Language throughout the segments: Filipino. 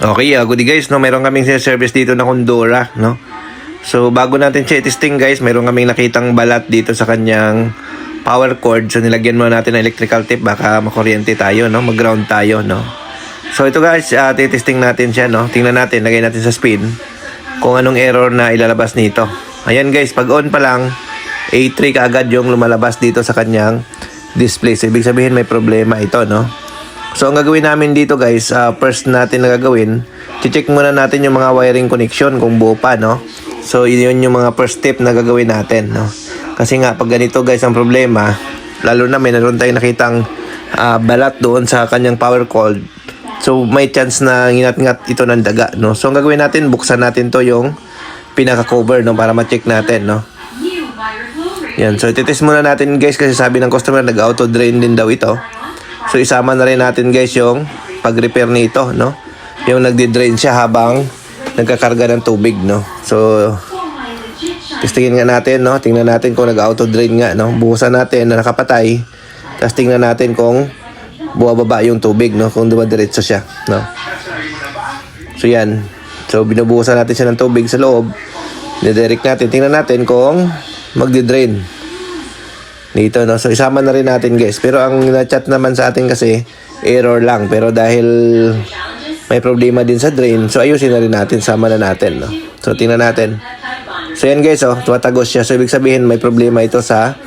Okay, good guys, no, meron kaming service dito na Condora, no. So bago natin siya testing guys, meron kaming nakitang balat dito sa kanyang power cord. So nilagyan muna natin ng electrical tape, baka makuryente tayo, no, mag-ground tayo, no. So ito guys, testing natin siya, no. Tingnan natin, lagay natin sa spin kung anong error na ilalabas nito. Ayan guys, pag on pa lang, A3 kaagad yung lumalabas dito sa kanyang display. So ibig sabihin may problema ito, no. So ang gagawin namin dito guys, first natin na gagawin, check muna natin yung mga wiring connection kung buo pa, no. So yun yung mga first step na gagawin natin, no. Kasi nga pag ganito guys ang problema, lalo na may naroon tayong nakitang balat doon sa kanyang power cord. So may chance na nginat-ngat ito ng daga, no. So ang gagawin natin, buksan natin to yung pinaka-cover, no, para ma-check natin, no. Yan, so ititest muna natin guys kasi sabi ng customer nag-auto drain din daw ito. So isama na rin natin guys yung pag-repair nito, no. Yung nagdi-drain siya habang nagkakarga ng tubig, no. So testingin nga natin, no. Tingnan natin kung nag-auto drain nga, no. Buhusan natin na nakapatay. Tapos tingnan natin kung buwababa yung tubig, no, kung dumadiretso siya, no. So yan. So binubuhusan natin siya ng tubig sa loob. Didirect natin. Tingnan natin kung magdi-drain dito, no. So isama na rin natin guys. Pero ang na-chat naman sa atin kasi error lang. Pero dahil may problema din sa drain, so ayusin na rin natin. Sama na natin, no. So tingnan natin. So yan guys, oh, tumatagos siya. So ibig sabihin may problema ito sa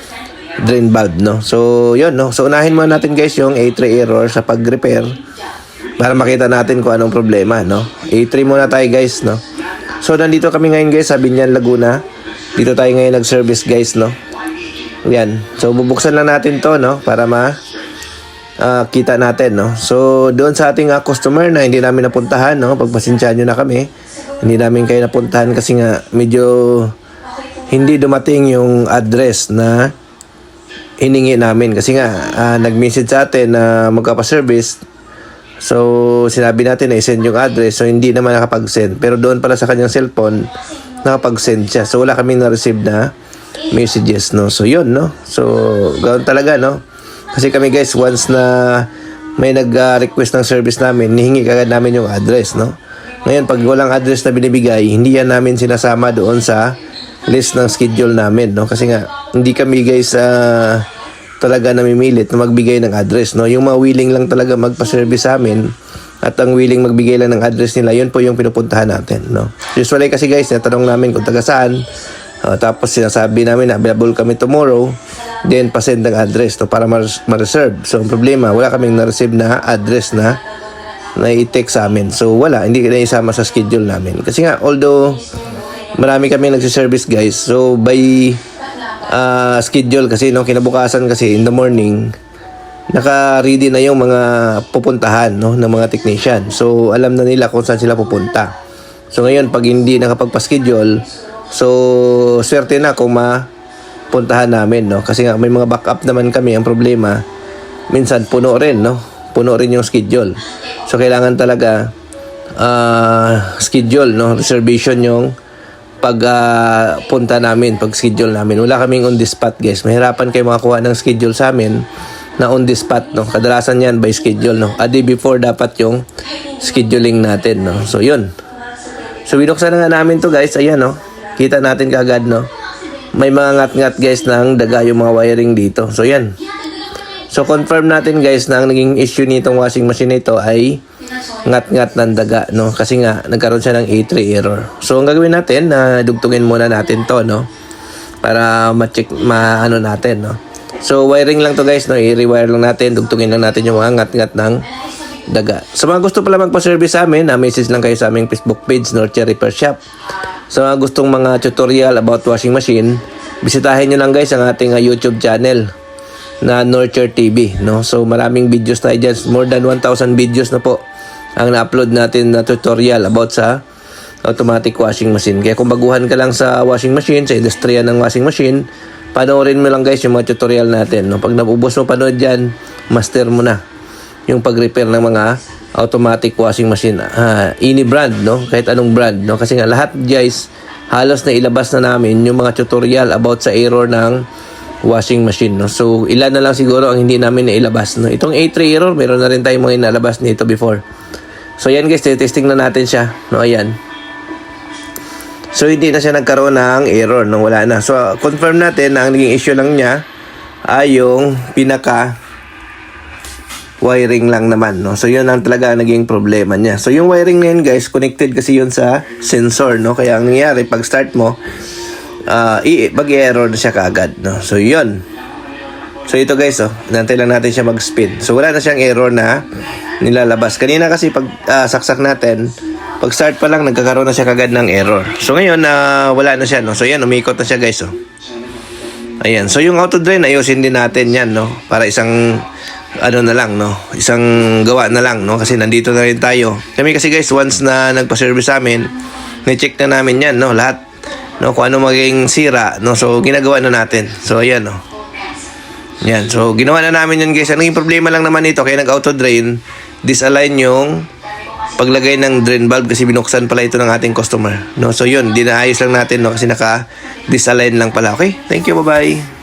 drain valve, no. So yun, no. So unahin muna natin guys yung A3 error sa pag-repair para makita natin kung anong problema, no. A3 muna tayo guys, no. So nandito kami ngayon guys sa Binyan, Laguna. Dito tayo ngayon nag-service guys, no. Yan. So bubuksan lang natin to, no, para kita natin, no. So doon sa ating customer na hindi namin napuntahan, no, pagpasensyahan nyo na kami. Hindi namin kayo napuntahan kasi nga medyo hindi dumating yung address na hiningi namin. Kasi nga nag-message sa atin na magpapa-service. So sinabi natin na i-send yung address. So hindi naman nakapag-send. Pero doon pala sa kanyang cellphone nakapag-send siya. So wala kaming na-receive na messages, no. So yun, no. So ganoon talaga, no. Kasi kami guys, once na may nag-request ng service namin, nihingi kagad namin yung address, no. Ngayon pag walang address na binibigay, hindi yan namin sinasama doon sa list ng schedule namin, no. Kasi nga hindi kami guys talaga namimilit na magbigay ng address, no. Yung mga willing lang talaga magpa-service sa amin at ang willing magbigay lang ng address nila, yun po yung pinupuntahan natin, no. Usually kasi guys, natanong namin kung taga saan. Tapos sinasabi namin na available kami tomorrow, then pasend ng address, no, para ma-reserve. So ang problema, wala kaming na-receive na address na i-text sa amin. So wala, hindi na isama sa schedule namin. Kasi nga, although marami kami nagsiservice guys, so by schedule kasi, no, kinabukasan kasi in the morning, naka-ready na yung mga pupuntahan, no, ng mga technician. So alam na nila kung saan sila pupunta. So ngayon, pag hindi nakapagpa-schedule, so swerte na kung mapuntahan namin, no. Kasi nga may mga backup naman kami. Ang problema, minsan puno rin, no. Puno rin yung schedule. So kailangan talaga schedule, no, reservation yung punta namin, pag schedule namin. Wala kaming on the spot guys. Mahirapan kayo makakuha ng schedule sa amin na on the spot, no. Kadalasan yan by schedule, no. A day before dapat yung scheduling natin, no. So yun. So binuksan na nga namin to guys. Ayan, no. Kita natin kaagad, no. May mga ngat-ngat guys ng daga yung mga wiring dito. So yan. So confirm natin guys na ang naging issue nitong washing machine nito ay ngat-ngat ng daga, no. Kasi nga nagkaroon siya ng A3 error. So ang gagawin natin, dugtungin muna natin to, no, para ma-check ano natin, no. So wiring lang to guys, no. I-rewire lang natin, dugtungin lang natin yung mga ngat-ngat ng daga. Sa mga gusto pala magpa-service sa amin, message lang kayo sa aming Facebook page, Nurture Repair Shop. Sa mga gustong mga tutorial about washing machine, bisitahin nyo lang guys ang ating YouTube channel na Nurture TV, no. So maraming videos tayo dyan, more than 1,000 videos na po ang na-upload natin na tutorial about sa automatic washing machine. Kaya kung baguhan ka lang sa washing machine, sa industriya ng washing machine, panoorin mo lang guys yung mga tutorial natin, no. Pag naubos mo panood dyan, master mo na yung pag-repair ng mga automatic washing machine. Any brand, no, kahit anong brand, no. Kasi nga lahat guys, halos na ilabas na namin yung mga tutorial about sa error ng washing machine, no. So ilan na lang siguro ang hindi namin nailabas, no. Itong A3 error, meron na rin tayong mga inalabas nito before. So yan guys, testing na natin siya. No, ayan. So hindi na siya nagkaroon ng error nung wala na. So confirm natin na ang naging issue lang niya ay yung pinaka wiring lang naman, no. So yun ang talaga naging problema niya. So yung wiring na yun guys, connected kasi yun sa sensor, no. Kaya ang nangyayari pag start mo, mag-error na siya kaagad, no. So yun. So ito guys, nantay lang natin siya mag-spin. So wala na siyang error na nilalabas. Kanina kasi pag saksak natin, pag start pa lang nagkakaroon na siya kaagad ng error. So ngayon wala na siya, no. So yan, umikot na siya guys, Ayan. So yung auto drain ayusin din natin yan, no. Para isang na lang, no. Isang gawa na lang, no. Kasi nandito na rin tayo. Kami kasi guys, once na nagpa-service sa amin, na-check na namin yan, no. Lahat, no. Kung ano maging sira, no. So ginagawa na natin. So ayan, no. Yan. So ginawa na namin yan guys. Ang naging problema lang naman ito, kaya nag-auto drain, disalign yung paglagay ng drain valve kasi binuksan pala ito ng ating customer, no. So yun, dinaayos lang natin, no, kasi naka-disalign lang pala. Okay? Thank you, bye-bye.